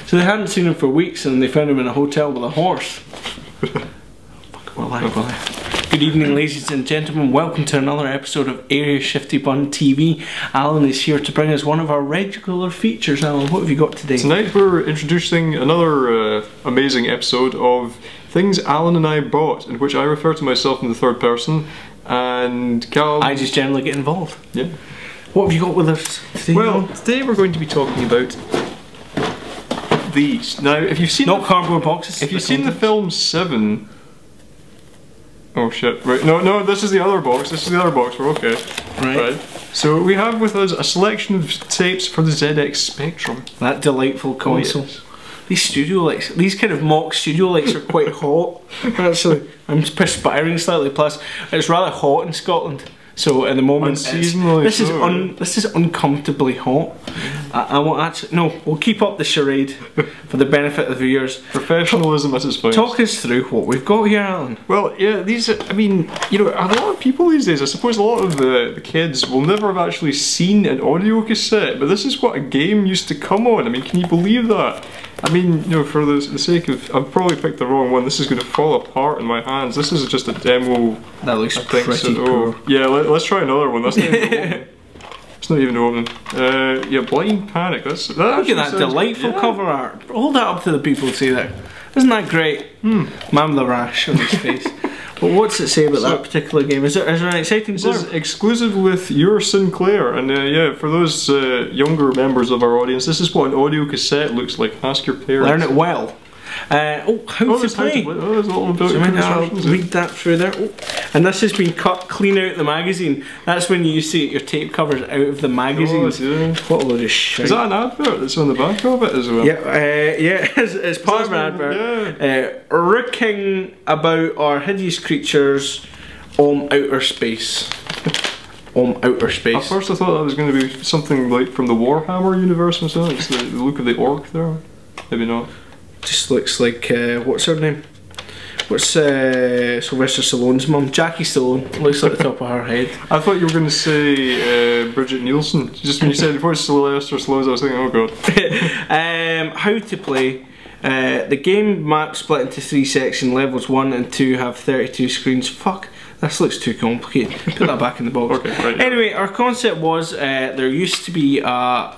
So they hadn't seen him for weeks and they found him in a hotel with a horse. Fuck, we're live. Good evening, ladies and gentlemen. Welcome to another episode of Areashiftybun TV. Alan is here to bring us one of our regular features. Alan, what have you got today? Tonight we're introducing another amazing episode of things Alan and I bought, in which I refer to myself in the third person, and Cal... I just generally get involved. Yeah. What have you got with us today? Well, today we're going to be talking about these. Now, if you've seen... Not cardboard boxes. If you've seen the film Seven... Oh shit, right, no, this is the other box, we're okay. Right. So we have with us a selection of tapes for the ZX Spectrum. That delightful console. Oh, yes. These studio lights, these kind of mock studio lights are quite hot. Actually, I'm perspiring slightly, plus it's rather hot in Scotland. So at the moment, this is uncomfortably hot. I won't actually, no, we'll keep up the charade for the benefit of the viewers. Professionalism at its finest. Talk us through what we've got here, Alan. Well, yeah, these, I mean, you know, a lot of people these days, I suppose a lot of the kids will never have actually seen an audio cassette, but this is what a game used to come on. I mean, can you believe that? I mean, you know, for the sake of, I've probably picked the wrong one. This is going to fall apart in my hands. This is just a demo. That looks pretty cool. Oh, yeah, let's try another one. That's not even opening. It's not even opening. Yeah, Blind Panic. Look at that delightful cover art. Hold that up to the people see there. Isn't that great? Man with the rash on his face. But what's it say about that particular game? Is there an exciting blurb? This is exclusive with your Sinclair, and yeah, for those younger members of our audience, this is what an audio cassette looks like. Ask your parents. Learn it well. How to play. There's a little bit I'll read that through there. Oh. And this has been cut clean out of the magazine. That's when you see your tape covers out of the magazine. Yeah. What a load of shit. Is that an advert that's on the back of it as well? Yeah, yeah, it's part of an advert. Yeah. Rooking about our hideous creatures on outer space. On outer space. At first I thought that was going to be something like from the Warhammer universe or something. It's the look of the orc there. Maybe not. Just looks like, what's her name? What's Sylvester Stallone's mum? Jackie Stallone. Looks like the top of her head. I thought you were going to say Bridget Nielsen. Just when you said before Sylvester Stallone, I was thinking, oh god. How to play. The game map split into 3 sections. Levels 1 and 2 have 32 screens. Fuck. This looks too complicated. Put that back in the box. Okay, right. Anyway, our concept was there used to be a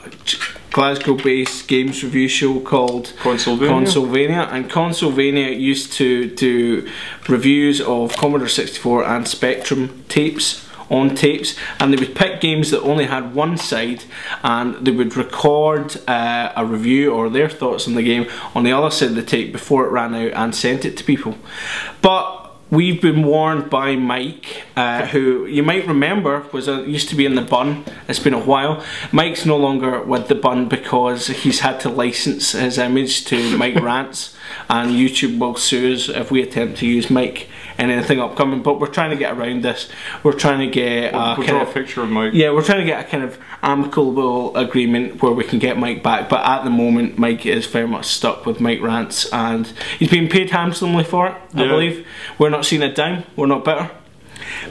Glasgow-based games review show called Consolvania, and Consolvania used to do reviews of Commodore 64 and Spectrum tapes on tapes, and they would pick games that only had one side, and they would record a review or their thoughts on the game on the other side of the tape before it ran out and sent it to people. But we've been warned by Mike, who you might remember used to be in the Bun. It's been a while. Mike's no longer with the Bun because he's had to license his image to Mike Rants, and YouTube will sue us if we attempt to use Mike in anything upcoming. But we're trying to get around this. We're trying to get we'll draw a picture of Mike. Yeah, we're trying to get a kind of amicable agreement where we can get Mike back. But at the moment, Mike is very much stuck with Mike Rants, and he's being paid handsomely for it. I believe. We're not seeing a dime. We're not bitter.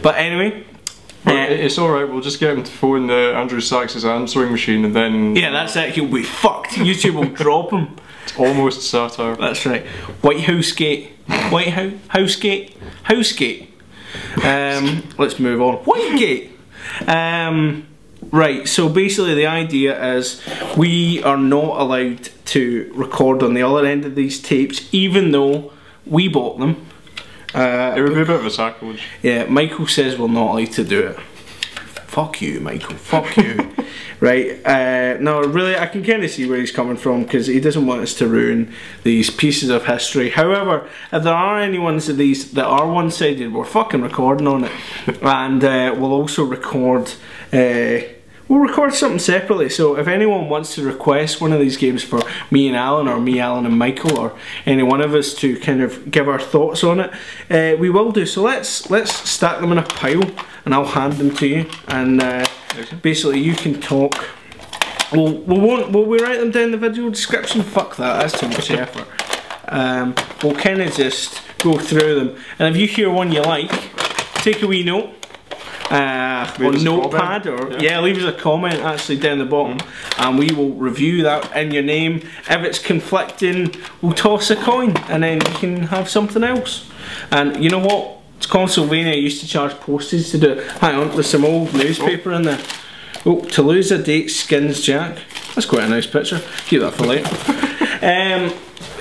But anyway. It's alright, we'll just get him to phone Andrew Sachs's answering machine and then... Yeah, that's it, he'll be fucked. YouTube will drop him. It's almost satire. That's right. White House Gate. White House Gate. House Gate. Let's move on. Whitegate. Right, so basically the idea is we are not allowed to record on the other end of these tapes, even though we bought them. It would be a bit of a sacrilege. Yeah, Michael says we're not allowed to do it. Fuck you, Michael. Fuck you. Right. No, really, I can kind of see where he's coming from, because he doesn't want us to ruin these pieces of history. However, if there are any ones of these that are one-sided, we're fucking recording on it, and we'll also record. We'll record something separately, so if anyone wants to request one of these games for me and Alan, or me, Alan and Michael, or any one of us to kind of give our thoughts on it, we will do. So let's stack them in a pile, and I'll hand them to you, and basically you can talk. Will we write them down in the video description? Fuck that, that's too much effort. We'll kind of just go through them, and if you hear one you like, take a wee note. on Notepad, or leave us a comment actually down the bottom, and we will review that in your name. If it's conflicting, we'll toss a coin, and then you can have something else. And you know what? Consolvania used to charge postage to do it. Hang on, there's some old newspaper in there. Oh, to lose a date skins Jack. That's quite a nice picture. Keep that for later.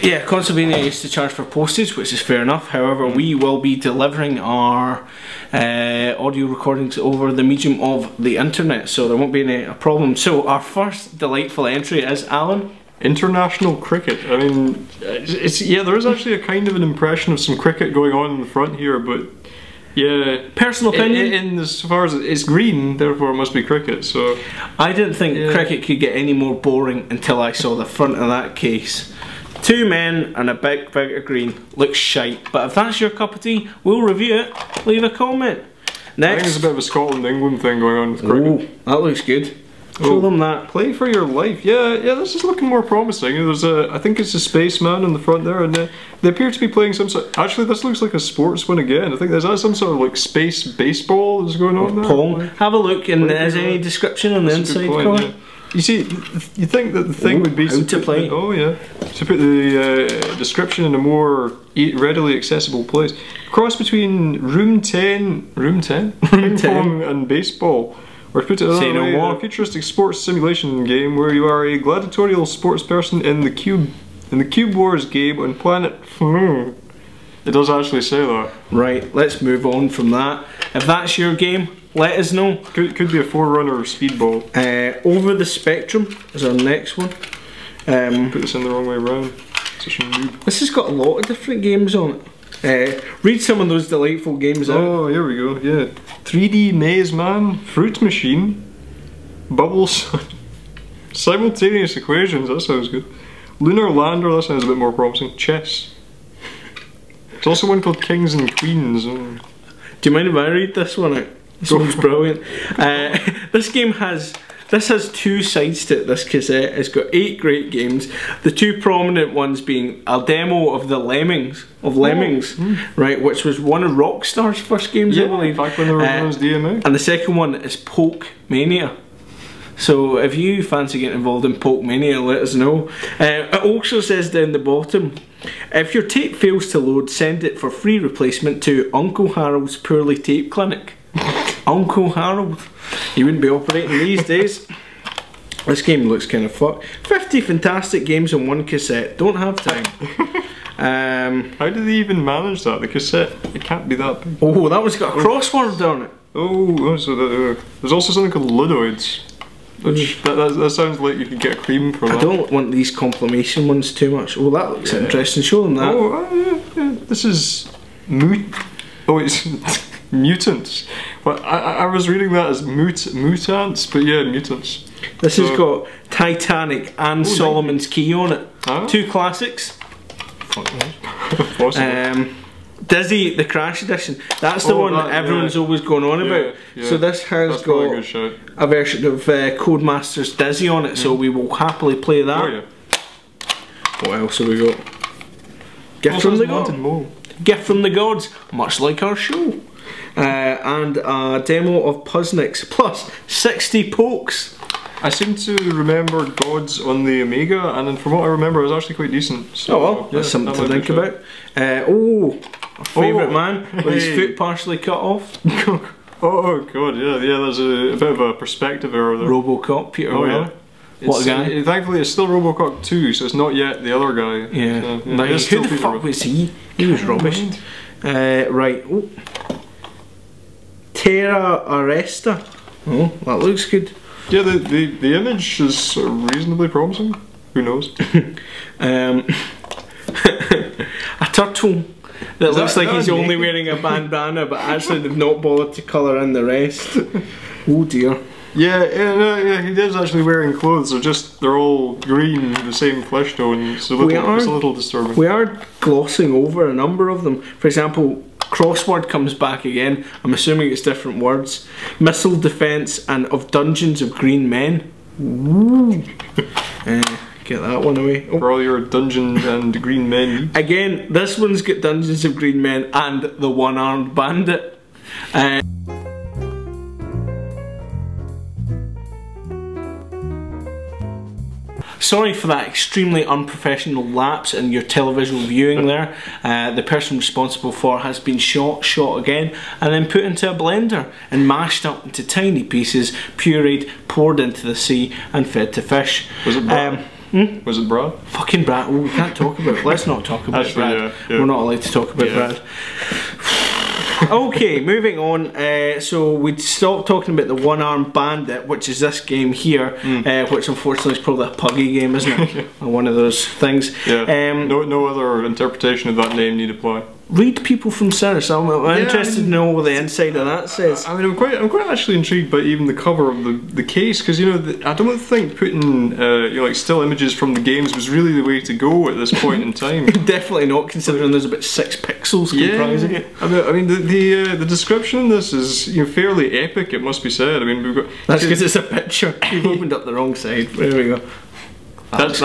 Yeah, Consolvania used to charge for postage, which is fair enough. However, we will be delivering our audio recordings over the medium of the internet, so there won't be any problem. So our first delightful entry is Alan. International cricket. I mean, yeah, there is actually a kind of an impression of some cricket going on in the front here, but yeah, personal opinion. In as far as it's green, therefore it must be cricket. So I didn't think cricket could get any more boring until I saw the front of that case. Two men and a big bit of green. Looks shite, but if that's your cup of tea, we'll review it. Leave a comment. Next, I think there's a bit of a Scotland-England thing going on with cricket. Oh, that looks good. Show them that. Play for your life. Yeah, this is looking more promising. There's I think it's a spaceman in the front there, and they appear to be playing some sort. Actually, this looks like a sports one again. I think there's some sort of like space baseball that's going on there. Pong. Have a look, and there's any description on the inside cover. Yeah. You see, you think that the thing would be to play. To put the description in a more readily accessible place. Cross between room 10, ping pong and baseball. Or to put it another way, a futuristic sports simulation game where you are a gladiatorial sports person in the Cube Wars game on planet. It does actually say that. Right, let's move on from that. If that's your game, let us know. Could be a Forerunner or Speedball. Over the Spectrum is our next one. Put this in the wrong way around. Such a noob. This has got a lot of different games on it. Read some of those delightful games out. Oh, here we go, yeah. 3D Maze Man, Fruit Machine, Bubbles, Simultaneous Equations, that sounds good. Lunar Lander, that sounds a bit more promising. Chess. There's also one called Kings and Queens. Do you mind if I read this one out? This one's brilliant. This game has two sides to it, this cassette. It's got 8 great games. The two prominent ones being a demo of the Lemmings, right, which was one of Rockstar's first games, I believe. Back when they were known as DMA. And the second one is Poke Mania. So if you fancy getting involved in Poke Mania, let us know. It also says down the bottom, if your tape fails to load, send it for free replacement to Uncle Harold's Poorly Tape Clinic. Uncle Harold. He wouldn't be operating these days. This game looks kind of fucked. 50 fantastic games on one cassette. Don't have time. How did they even manage that? The cassette, it can't be that big. Oh, that one's got a crossword on it. Oh, so there's also something called Ludoids. Which, that sounds like you could get a cream for that. I don't want these compilation ones too much. Oh, that looks interesting. Show them that. Oh, yeah. This is... it's... Mutants. Well, I was reading that as mutants, but yeah, mutants. This has got Titanic and Solomon's Key on it. Huh? 2 classics. Dizzy, the Crash Edition. That's the one that everyone's always going on about. Yeah. So this has got a version of Codemasters Dizzy on it, so we will happily play that. Oh, yeah. What else have we got? Gift from the Gods. Gift from the Gods, much like our show. And a demo of Puznix plus 60 pokes. I seem to remember Gods on the Amiga, and from what I remember, it was actually quite decent. So, oh well, that's something to think about. Our favourite man with his foot partially cut off. Oh god, yeah, there's a bit of a perspective error there. Robocop, Peter Weller. What a guy. Thankfully it's still Robocop 2, so it's not yet the other guy. Yeah, who the fuck was he? He was rubbish. Right, Terra Aresta. Oh, that looks good. Yeah, the image is reasonably promising. Who knows? A turtle that looks like he's only wearing a bandana, but actually they've not bothered to colour in the rest. Oh dear. Yeah, he is actually wearing clothes. They're all green, the same flesh tone. It's a little disturbing. We are glossing over a number of them. For example, Crossword comes back again. I'm assuming it's different words. Missile Defense and of Dungeons of Green Men. Ooh. Get that one away. For all your Dungeon and Green Men. Again, this one's got Dungeons of Green Men and the One-Armed Bandit. Sorry for that extremely unprofessional lapse in your televisual viewing there. The person responsible for has been shot again, and then put into a blender and mashed up into tiny pieces, pureed, poured into the sea and fed to fish. Was it Brad? Was it Brad? Fucking Brad. Oh, we can't talk about it. Let's not talk about Actually, Brad. Yeah. We're not allowed to talk about Brad. Okay, moving on. So we'd stopped talking about the one-armed bandit, which is this game here, which unfortunately is probably a puggy game, isn't it? One of those things. Yeah. No other interpretation of that name need apply. Read people from Sinners. I'm interested to know what the inside of that says. I mean, I'm quite actually intrigued by even the cover of the case, because you know, I don't think putting you know, like still images from the games was really the way to go at this point in time. Definitely not, considering there's about 6 pixels comprising it. I mean the description in this is, you know, fairly epic, it must be said. I mean, we've got that's because it's a picture. You've opened up the wrong side. There we go. That's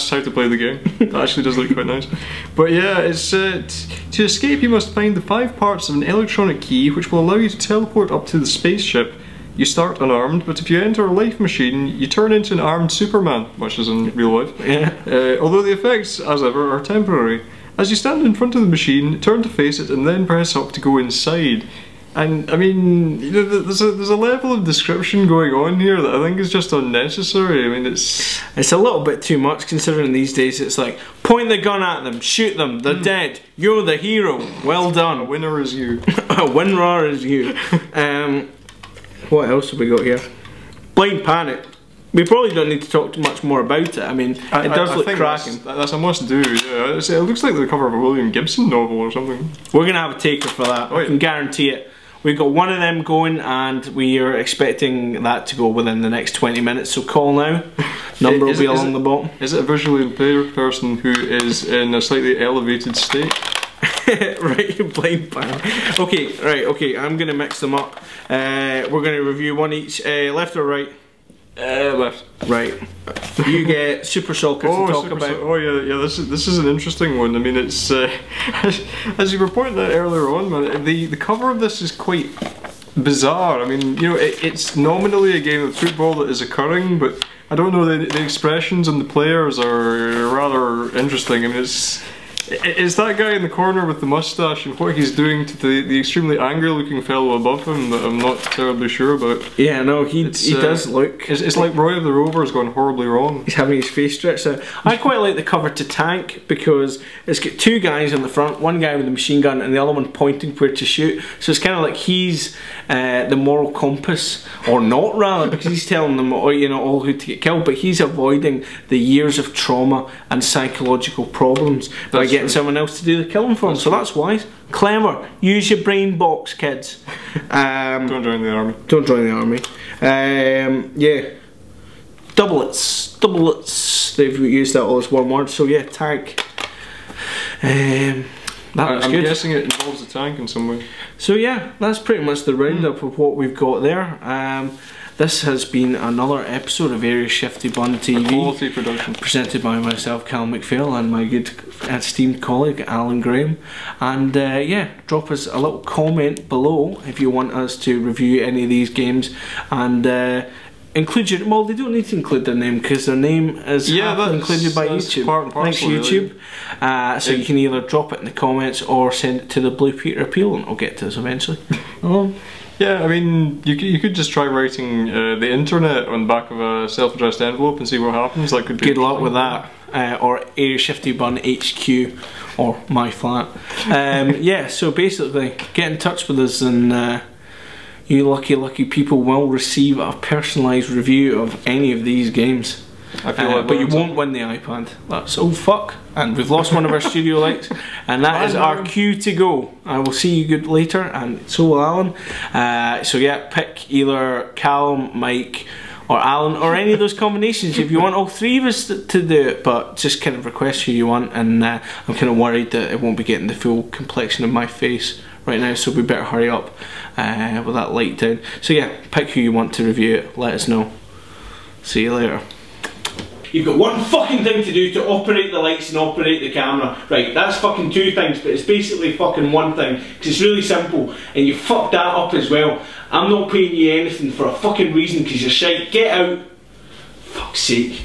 how to play the game. That actually does look quite nice. But yeah, it's to escape you must find the 5 parts of an electronic key which will allow you to teleport up to the spaceship. You start unarmed, but if you enter a life machine, you turn into an armed Superman, much as in real life. Yeah. Although the effects, as ever, are temporary. As you stand in front of the machine, turn to face it and then press up to go inside. And I mean, you know, there's a level of description going on here that I think is just unnecessary. I mean, it's a little bit too much, considering these days it's like, point the gun at them, shoot them, they're dead, you're the hero, well done. A winner is you. A winner is you. What else have we got here? Blind Panic. We probably don't need to talk too much more about it. I mean, it does look cracking. That's a must do, yeah. It looks like the cover of a William Gibson novel or something. We're going to have a taker for that, I can guarantee it. We've got one of them going and we are expecting that to go within the next 20 minutes, so call now. Number will be along the bottom. Is it a visually impaired person who is in a slightly elevated state? Right, Blind Panic. Okay, right, okay, I'm going to mix them up. We're going to review one each, left or right? Left. Right. You get Super Shulker to talk about. Oh yeah. This is an interesting one. I mean, it's as you were pointing out earlier on, man. The cover of this is quite bizarre. I mean, you know, it's nominally a game of football that is occurring, but I don't know, the expressions on the players are rather interesting. I mean, it's that guy in the corner with the mustache and what he's doing to the extremely angry looking fellow above him that I'm not terribly sure about. Yeah, no, he does look... It's like Roy of the Rovers gone horribly wrong. He's having his face stretched out. I quite like the cover to Tank because it's got 2 guys on the front, one guy with a machine gun and the other one pointing where to shoot. So it's kind of like he's the moral compass, or not rather, because he's telling them, you know, all who to get killed, but he's avoiding the years of trauma and psychological problems by getting someone else to do the killing for him. So that's wise. Clever. Use your brain box, kids. Don't join the army. Don't join the army. Yeah. Doublets. They've used that all as one word. So yeah, Tank. I'm guessing it involves a tank in some way. So yeah, that's pretty much the roundup of what we've got there. This has been another episode of Areashiftybun TV. A quality production. Presented by myself, Cal McPhail, and my good esteemed colleague, Alan Graham. And yeah, drop us a little comment below if you want us to review any of these games. And include your... Well, they don't need to include their name because their name is included by YouTube. Thanks, YouTube. Really. So you can either drop it in the comments or send it to the Blue Peter Appeal, and I'll get to this eventually. Yeah, I mean, you could just try writing the internet on the back of a self-addressed envelope and see what happens. That could be good luck with that. Or Areashiftybun HQ, or my flat. Yeah, so basically, get in touch with us and you lucky people will receive a personalised review of any of these games. I feel like but you won't win the iPad. That's oh fuck. And we've lost one of our studio lights, and that is our cue to go. I will see you good later, and so will Alan. So yeah, pick either Callum, Mike, or Alan, or any of those combinations if you want all 3 of us to do it. But just kind of request who you want, and I'm kind of worried that it won't be getting the full complexion of my face right now, so we better hurry up with that light down. So yeah, pick who you want to review it. Let us know. See you later. You've got one fucking thing to do to operate the lights and operate the camera. Right, that's fucking 2 things, but it's basically fucking 1 thing, because it's really simple, and you fucked that up as well. I'm not paying you anything for a fucking reason, because you're shite. Get out. Fuck's sake.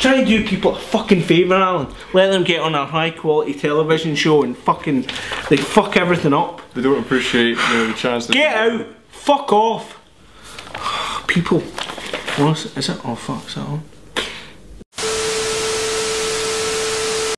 trying to do people a fucking favour, Alan. Let them get on a high quality television show and fucking, they fuck everything up. They don't appreciate the chance to get out! Fuck off! People. What is it? Oh fuck, is that on?